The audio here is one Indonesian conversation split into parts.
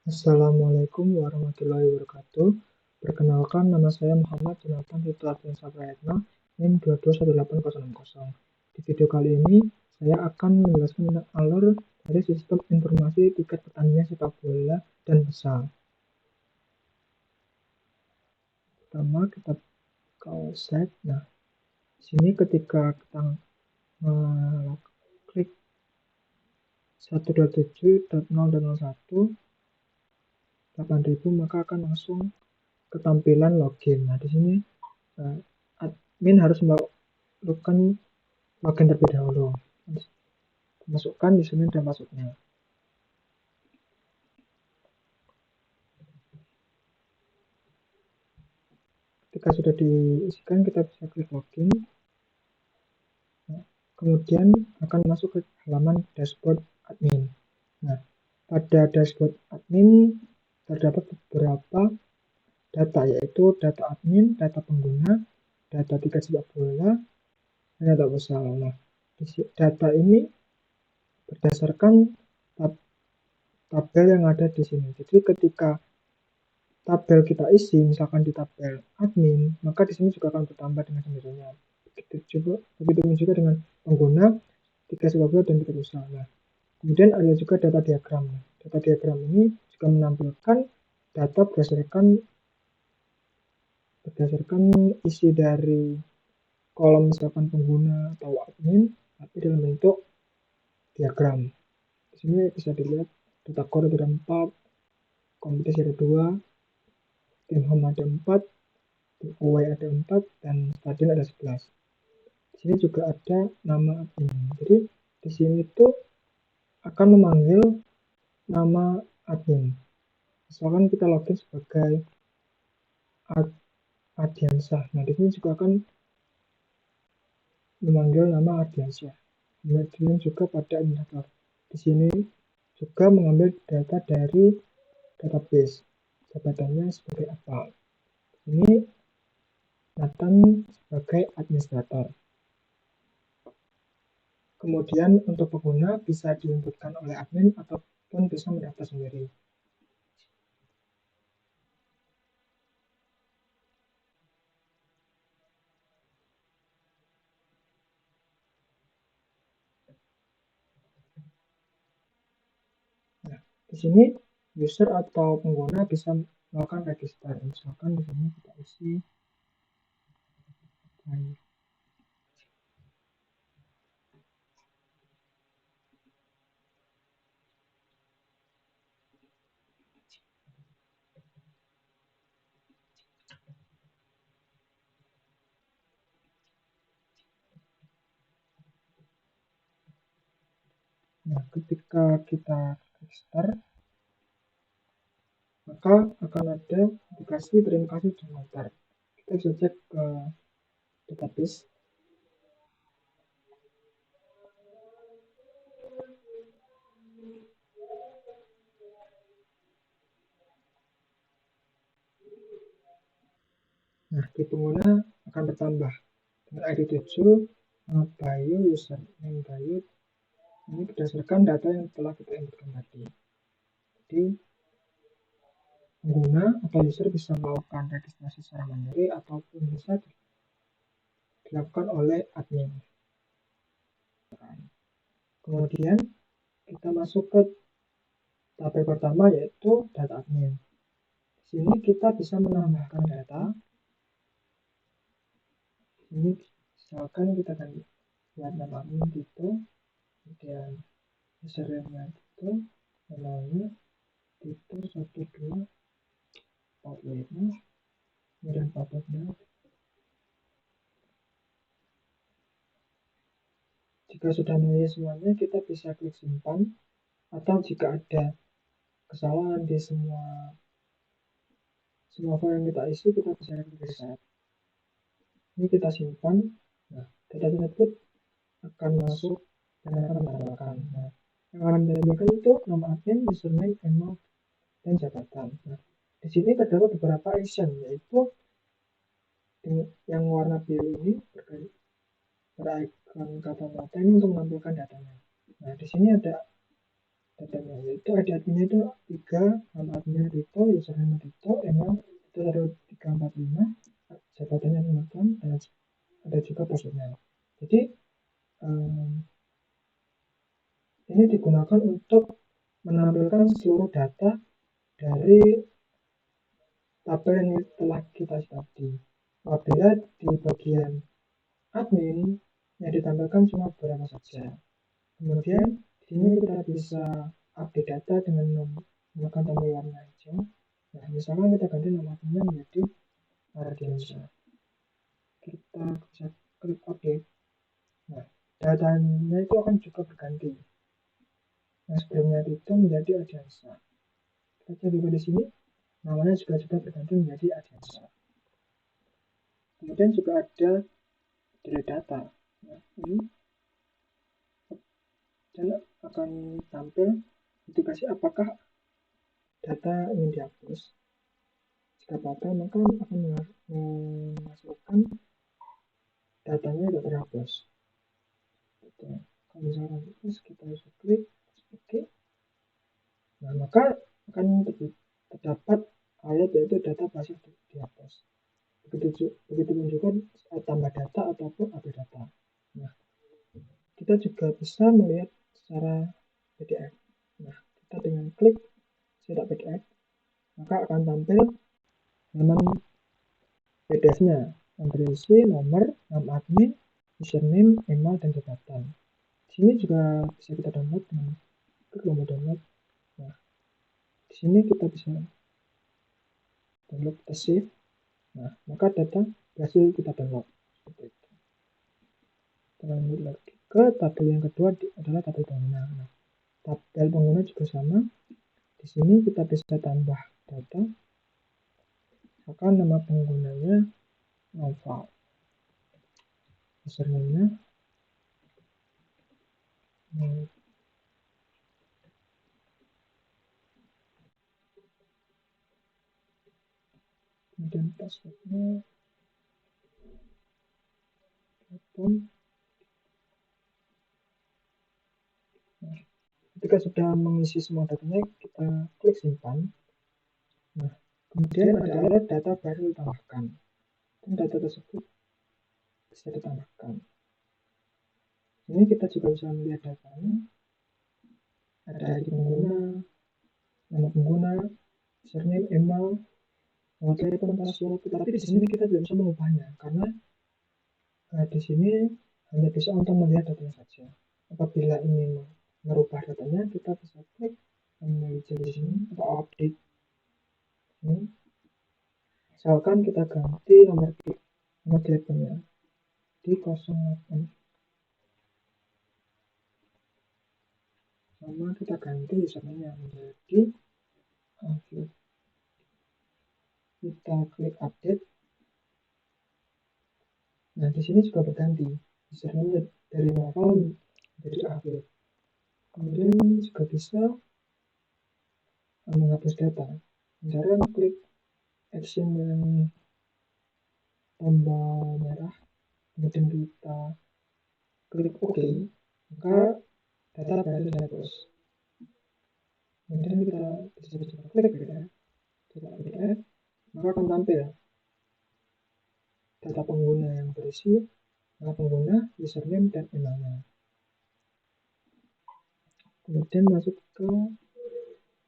Assalamualaikum warahmatullahi wabarakatuh. Perkenalkan, nama saya Muhammad Jonathan Tito Ardiansyah Prayatna, NIM 2218060. Di video kali ini, saya akan menjelaskan tentang alur dari sistem informasi tiket pertandingan sepak bola dan besar. Pertama, kita buka website. Nah, di sini ketika kita klik 127.0.01 8.000, maka akan langsung ke tampilan login. Nah, di sini admin harus melakukan login terlebih dahulu. Masukkan di sini dan passwordnya. Ketika sudah diisikan, kita bisa klik login. Nah, kemudian akan masuk ke halaman dashboard admin. Nah, pada dashboard admin terdapat beberapa data, yaitu data admin, data pengguna, data tiket sepak bola, dan data usaha. Nah, data ini berdasarkan tabel yang ada di sini. Jadi ketika tabel kita isi, misalkan di tabel admin, maka di sini juga akan bertambah dengan sendirinya. Begitu juga dengan pengguna, tiket sepak bola, dan tiket usaha. Nah, kemudian ada juga data diagram. Data diagram ini juga menampilkan data berdasarkan isi dari kolom misalkan pengguna atau admin, tapi dalam bentuk diagram. Di sini bisa dilihat data core ada 4, kompetisi ada 2, tim home ada 4, tim away ada 4, dan stadion ada 11. Di sini juga ada nama admin. Jadi di sini tuh akan memanggil nama admin. Misalkan kita login sebagai Ardiansyah. Nah, di sini juga akan memanggil nama Ardiansyah. Kemudian juga pada administrator. Di sini juga mengambil data dari database. Jabatannya sebagai apa? Ini Nathan sebagai administrator. Kemudian untuk pengguna bisa diinputkan oleh admin ataupun bisa mendaftar sendiri. Nah, di sini user atau pengguna bisa melakukan register. Misalkan di sini kita isi Nah, ketika kita register, maka akan ada aplikasi terima kasih sudah mendaftar. Kita bisa cek ke database. Nah, di pengguna akan bertambah dengan ID 7, Bayu, username Bayu. Ini berdasarkan data yang telah kita inputkan tadi. Jadi, pengguna atau user bisa melakukan registrasi secara mandiri ataupun bisa dilakukan oleh admin. Kemudian kita masuk ke tabel pertama, yaitu data admin. Di sini kita bisa menambahkan data. Ini misalkan kita akan buat nama admin Tito, kemudian username-nya Tito, namanya Tito 12 passwordnya, kemudian passwordnya. Jika sudah menulis semuanya, kita bisa klik simpan, atau jika ada kesalahan di semua file yang kita isi, kita bisa klik reset. Ini kita simpan. Nah, data tersebut akan masuk dan akan ditambahkan. Nah, yang akan ditambahkan itu nama admin, username, email, dan jabatan. Nah, di sini terdapat beberapa action, yaitu yang warna biru ini berikon kata data ini untuk menampilkan datanya. Nah, di sini ada datanya, yaitu ada adminnya itu 3, nama adminnya Tito, username Tito, email itu 1345, jabatannya Jonathan, dan ada juga passwordnya. Jadi ini digunakan untuk menampilkan seluruh data dari tabel yang telah kita tadi. Apabila di bagian admin yang ditampilkan cuma beberapa saja. Kemudian di sini kita bisa update data dengan menggunakan tombol warna hijau. Nah, misalkan kita ganti nama adminnya menjadi Ardiansyah. Kita bisa klik update. Nah, datanya itu akan juga berganti. Yang sebelumnya itu menjadi Ardiansyah. Kita cek juga di sini, namanya juga sudah berganti menjadi Ardiansyah. Kemudian juga ada delete data. Nah, ini dan akan tampil indikasi apakah data ingin dihapus. Jika pada maka akan menghasilkan datanya tidak terhapus. Kalau misalkan kita bisa klik OK, nah maka akan terdapat alert yaitu data pasif dihapus. Begitu pun juga tambah data ataupun update data. Nah, kita juga bisa melihat secara PDF. Nah, kita dengan klik cetak PDF, maka akan tampil halaman PDF-nya yang berisi nomor, nama admin, username, email, dan jabatan. Di sini juga bisa kita download dengan klik tombol download. Nah, di sini kita bisa download save. Nah, maka data berhasil kita download seperti itu. Kita lanjut lagi ke tabel yang kedua adalah tabel pengguna. Nah, tabel pengguna juga sama. Di sini kita bisa tambah data. Misalkan nama penggunanya Nova, username-nya kemudian passwordnya telepon. Nah, ketika sudah mengisi semua datanya, kita klik simpan. Nah, kemudian ada data baru ditambahkan, dan data tersebut bisa ditambahkan. Ini kita juga bisa melihat datanya. Ada ID pengguna, nama pengguna, username, email, nomor telepon, password. Tetapi di sini kita tidak bisa mengubahnya karena di sini hanya bisa untuk melihat datanya saja. Apabila ingin merubah datanya, kita bisa klik di sini atau update. Ini. Misalkan kita ganti nomor teleponnya di 08. Sama kita ganti username menjadi Alfred. Kita klik update. Nah, di sini juga berganti username dari Nova menjadi Alfred. Kemudian juga bisa menghapus data. Misalkan klik action yang tombol merah, kemudian kita klik OK, maka data berhasil dihapus. Kemudian kita bisa klik PDF, maka akan tampil data pengguna yang berisi nama pengguna, username, dan emailnya. Kemudian masuk ke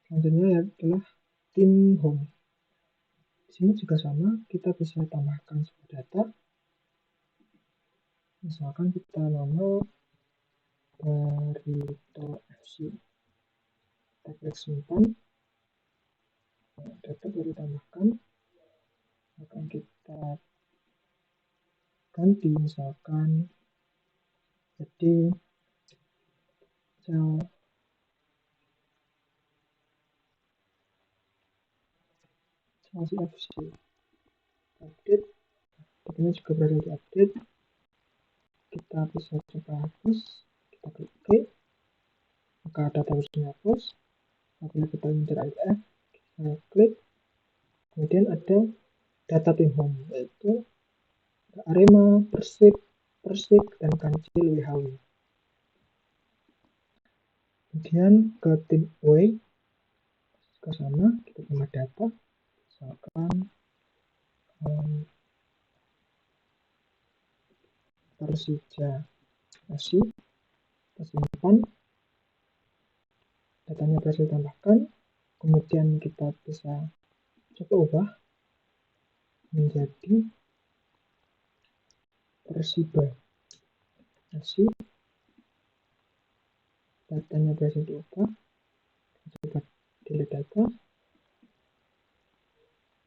selanjutnya adalah tim home. Di sini juga sama, kita bisa tambahkan sebuah data. Misalkan kita nama Barito FC. Kita klik simpan. Data baru tambahkan. Akan kita ganti misalkan jadi Chelsea FC. Update. Ini juga berada di update. Kita bisa coba hapus. Kita klik OK. Maka data harus dihapus. Apabila kita ingin IF, kita klik. Kemudian ada data tim home, yaitu Arema, Persik, dan Kancil WHW. Kemudian ke tim away, ke sana kita tambah data, misalkan Persija FC, kita simpan, datanya berhasil tambahkan, kemudian kita bisa coba ubah menjadi Persiba FC, datanya berhasil diubah, coba delete data,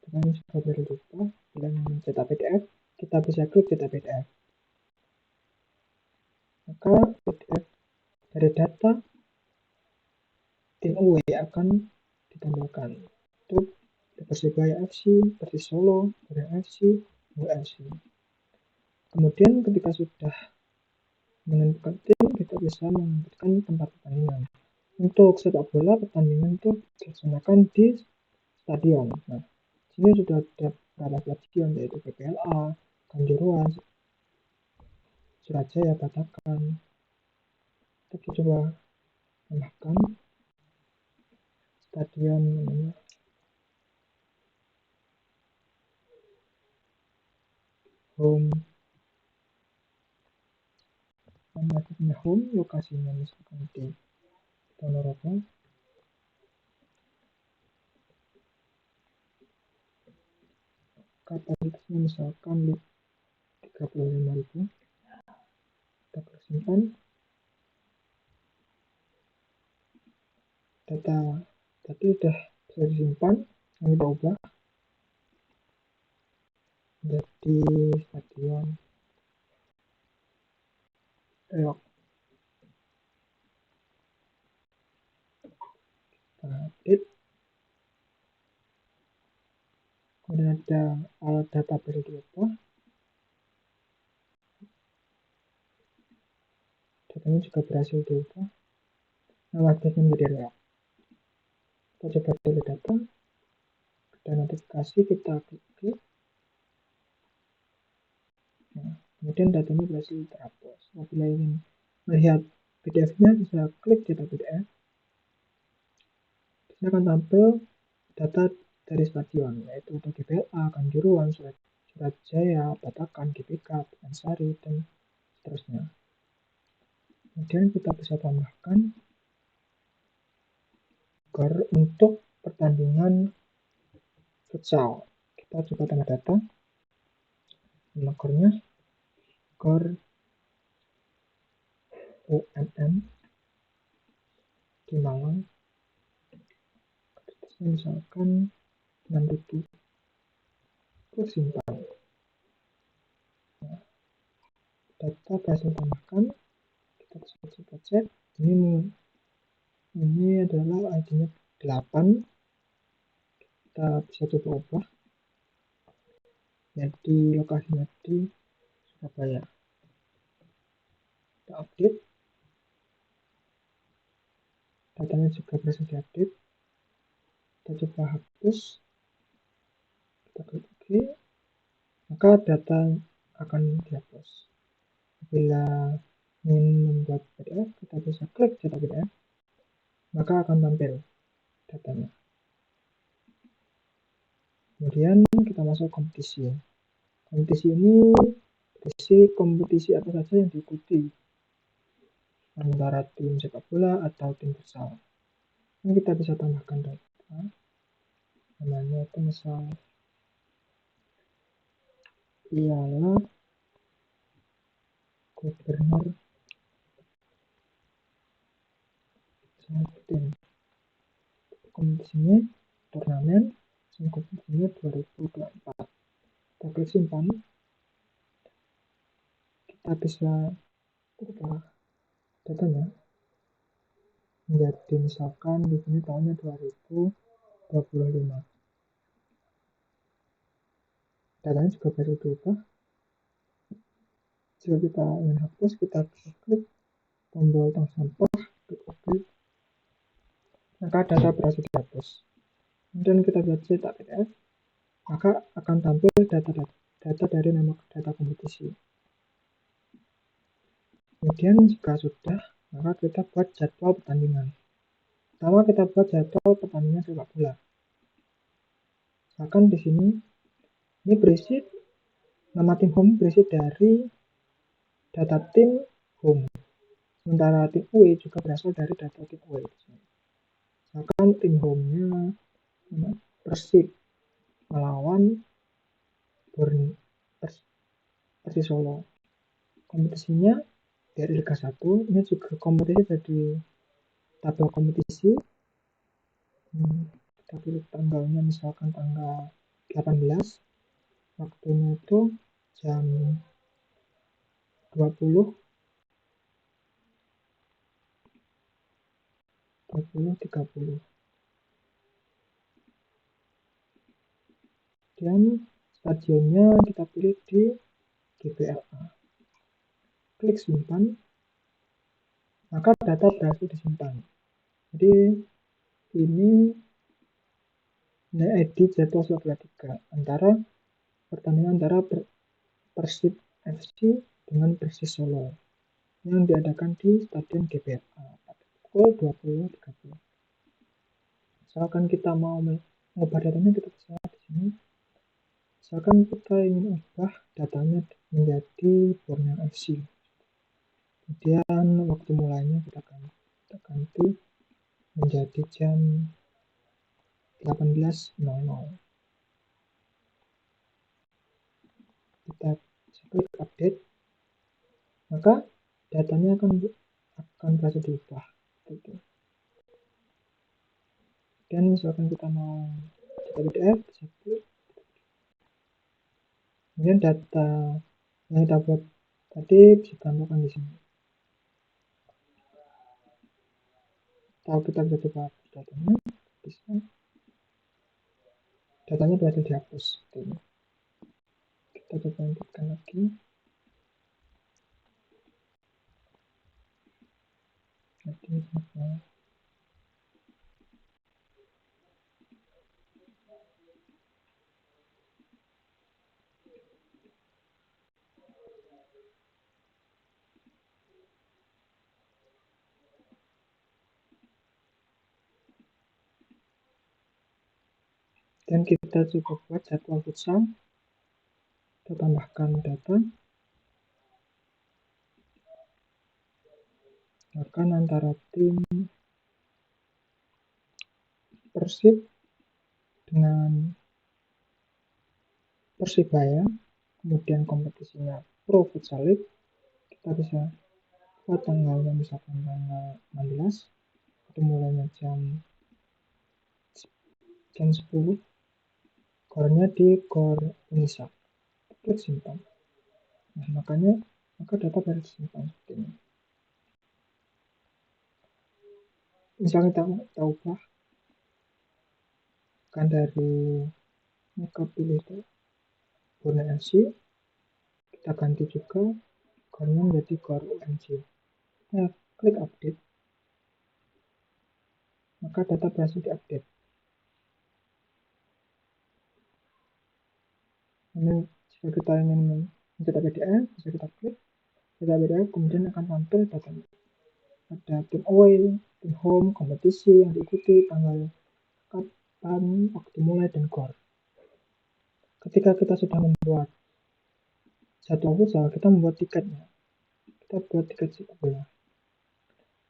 datanya sudah berhasil diubah, bilang cetak PDF, kita bisa klik cetak PDF, maka PDF dari data tim away akan ditambahkan untuk Persibaya FC, Persis Solo, Korea FC, UFC. Kemudian ketika sudah menentukan tim, kita bisa menentukan tempat pertandingan. Untuk sepak bola, pertandingan itu dilaksanakan di stadion. Nah, sini sudah ada beberapa stadion, yaitu PPLA, Kanjuruhan, Surajaya, Batakkan. Kita coba tambahkan stadion namanya Home. Nama Home, lokasinya misalkan di Ponorogo. Kapasitasnya misalkan 35.000. Kita simpan. Data tadi sudah bisa disimpan, kita ubah menjadi stadion Reok. Kita update. Kemudian ada alat data baru diubah. Datanya juga berhasil diubah. Nama datanya menjadi Reok. Kita coba delete data. Ada notifikasi, kita klik. Nah, kemudian datanya berhasil terhapus. Apabila ingin melihat PDF-nya, bisa klik cetak PDF. Di sini akan tampil data dari stadion, yaitu ada GBLA, Kanjuruhan, Surajaya, Batakkan, GBK, Pekansari, dan seterusnya. Kemudian kita bisa tambahkan gor untuk pertandingan futsal. Kita coba tambah data. Nama gornya Gor UMM di Malang. Misalkan 6.000. Terus simpan. Nah, data berhasil tambahkan. Kita bisa coba cek. Ini adalah ID-nya 8. Kita bisa coba ubah. Jadi lokasinya di Surabaya. Kita update. Datanya juga berhasil diupdate. Kita coba hapus. Kita klik OK. Maka data akan dihapus. Bila ingin membuat PDF, kita bisa klik cetak PDF, maka akan tampil datanya. Kemudian kita masuk kompetisi. Kompetisi ini berisi kompetisi apa saja yang diikuti antara tim sepak bola atau tim futsal. Ini kita bisa tambahkan data, namanya itu misal Piala Gubernur Jatim. Kompetisinya turnamen, kompetisinya 2024. Kita klik simpan. Kita bisa ubah datanya menjadi misalkan di sini tahunnya 2025. Datanya juga baru diubah. Jika kita ingin hapus, kita bisa klik tombol tong sampah, klik OK, maka data berhasil dihapus. Kemudian kita bisa cetak PDF, maka akan tampil data dari nama data kompetisi. Kemudian jika sudah, Maka kita buat jadwal pertandingan. Pertama kita buat jadwal pertandingan sepak bola. Misalkan di sini ini berisi nama tim home berisi dari data tim home. Sementara tim away juga berasal dari data tim away. Misalkan tim home-nya Persib melawan Persis Solo. Kompetisinya dari Liga 1, ini juga kompetisi dari tabel kompetisi. Kita pilih tanggalnya, misalkan tanggal 18, waktunya itu jam 20.30. Dan stadionnya kita pilih di GBLA. Klik simpan, maka data berhasil disimpan. Jadi ini ID jadwal sepak bola 3 antara pertandingan antara Persib FC dengan Persis Solo yang diadakan di Stadion GBLA pukul 20.30. Misalkan kita mau mengubah datanya, kita bisa di sini. Misalkan kita ingin ubah datanya menjadi Borneo FC. Kemudian waktu mulainya kita ganti menjadi jam 18.00. Kita klik update, maka datanya akan berhasil diubah. Dan misalkan kita mau data PDF, bisa klik. Kemudian data yang kita buat tadi bisa ditampilkan di sini. Kalau kita bisa coba datanya, bisa. Datanya berhasil dihapus. Kita coba inputkan lagi. Dan kita coba buat jadwal futsal. Kita tambahkan data. Akan antara tim Persib dengan Persibaya, kemudian kompetisinya Pro Futsal League. Kita bisa buat tanggalnya, misalkan tanggal 16, itu mulainya jam 10, gornya di Gor Unisa. Klik simpan. Nah, maka data baru disimpan seperti ini. Misalnya kita ubah kan dari ini, kita pilih itu Borneo FC, kita ganti juga gornya menjadi Gor UMC. Nah, klik update, maka data berhasil diupdate. Ini jika kita ingin mencetak PDF, bisa kita klik cetak PDF, kemudian akan tampil datanya. Ada tim away, tim home, kompetisi yang diikuti, tanggal kapan, waktu mulai, dan gor. Ketika kita sudah membuat jadwal futsal, kita membuat tiketnya. Kita buat tiket sepak bola.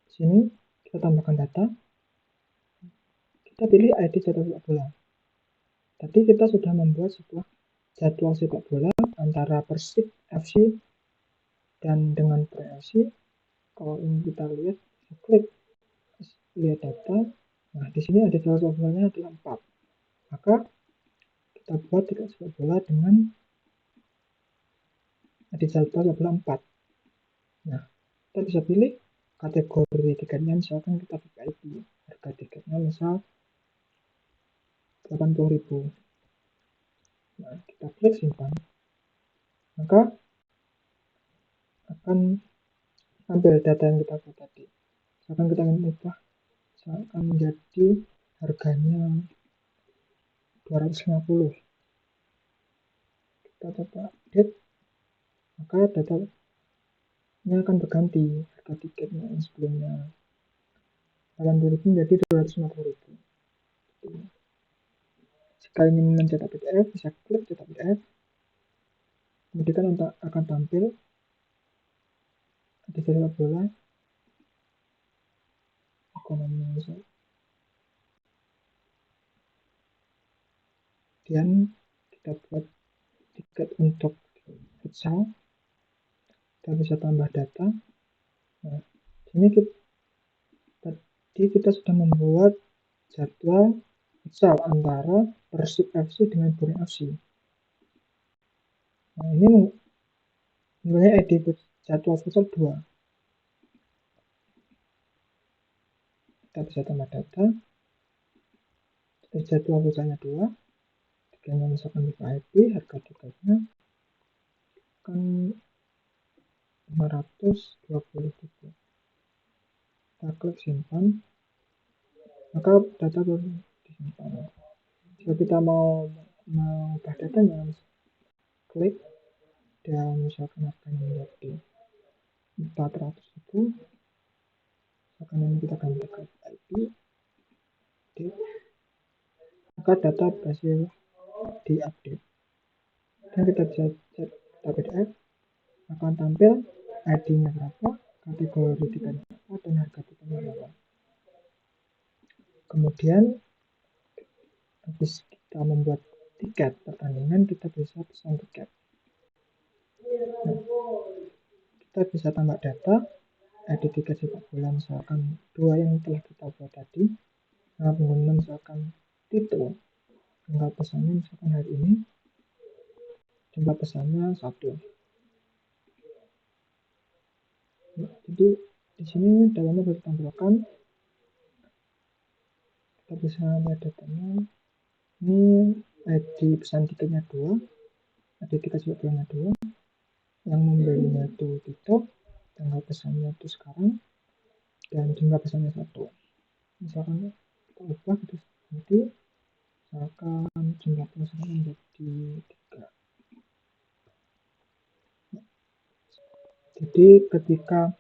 Di sini kita tambahkan data. Kita pilih ID jadwal sepak bola. Tadi kita sudah membuat sebuah jadwal sepak bola antara Persib FC dan dengan Pro FC. Kalau ini kita lihat, kita klik lihat data. Nah, di sini ada jadwal sepak bolanya adalah 4. Maka kita buat tiket sepak bola dengan ada jadwal sepak bola 4. Nah, kita bisa pilih kategori tiketnya, misalkan kita VIP, harga tiketnya misal 80.000. Nah, kita klik simpan, maka akan ambil data yang kita buat tadi. Misalkan kita ingin ubah, misalkan menjadi harganya 250. Kita coba update, maka datanya akan berganti harga tiketnya yang sebelumnya 80.000 menjadi 250.000. Jika ingin mencetak PDF, bisa klik cetak PDF. Kemudian akan tampil di sepak bola ekonomi. Kemudian kita buat tiket untuk futsal, kita bisa tambah data. Nah, sini kita sudah membuat jadwal futsal antara Persib FC dengan Borneo FC. Nah, ini nilai ID jadwal futsal 2. Kita bisa tambah data. Jadwal futsalnya 2. Jika misalkan VIP, harga tiketnya kan 520.000. Kita klik simpan, maka data baru disimpan. Jika kita mau ubah datanya, klik dan misalkan harganya menjadi 400.000, misalkan ini kita ganti ke VIP, maka data berhasil diupdate. Dan kita bisa cek PDF, akan tampil ID-nya berapa, kategori tiketnya apa, dan harga tiketnya berapa. Kemudian habis kita membuat tiket pertandingan, kita bisa pesan tiket. Nah, kita bisa tambah data ID tiket sepak bola, misalkan 2 yang telah kita buat tadi. Nah, pengguna misalkan Tito, tanggal pesannya misalkan hari ini, jumlah pesannya 1. Nah, jadi di sini dalamnya baru tampilkan, kita bisa lihat datanya. Ini ID pesan tiketnya 2, ID tiket sepak bolanya 2, yang membelinya itu Tito, tanggal pesannya itu sekarang, dan jumlah pesannya 1. Misalkan kita ubah, kita ganti, misalkan jumlah pesannya menjadi 3. Jadi ketika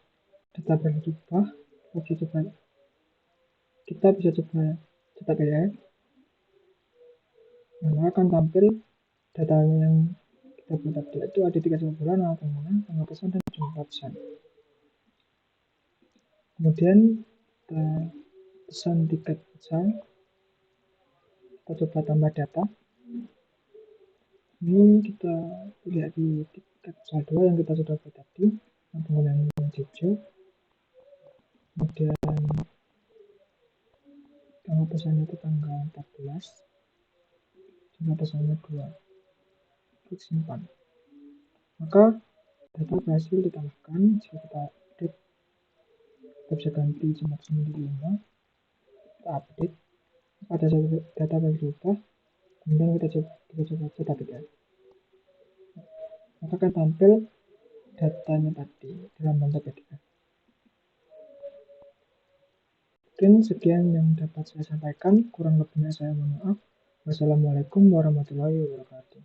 data berubah, kita bisa coba cetak PDF, maka akan tampil datanya yang kita buat tadi, itu ada 3 sepak bola, nama pengguna, tanggal pesan, dan jumlah pesan. Kemudian kita pesan tiket futsal, kita coba tambah data. Ini kita lihat di tiket futsal 2 yang kita sudah buat tadi, yang penggunaan yang hijau. Kemudian tanggal pesannya itu tanggal 14, jumlah pesannya 2. Klik simpan, maka data berhasil ditambahkan. Jika kita update, kita bisa ganti jumlah pesan menjadi 5, kita update, ada data yang berubah. Kemudian kita coba cetak PDF, maka akan tampil datanya tadi dalam bentuk PDF. Mungkin sekian yang dapat saya sampaikan, kurang lebihnya saya mohon maaf. Wassalamualaikum warahmatullahi wabarakatuh.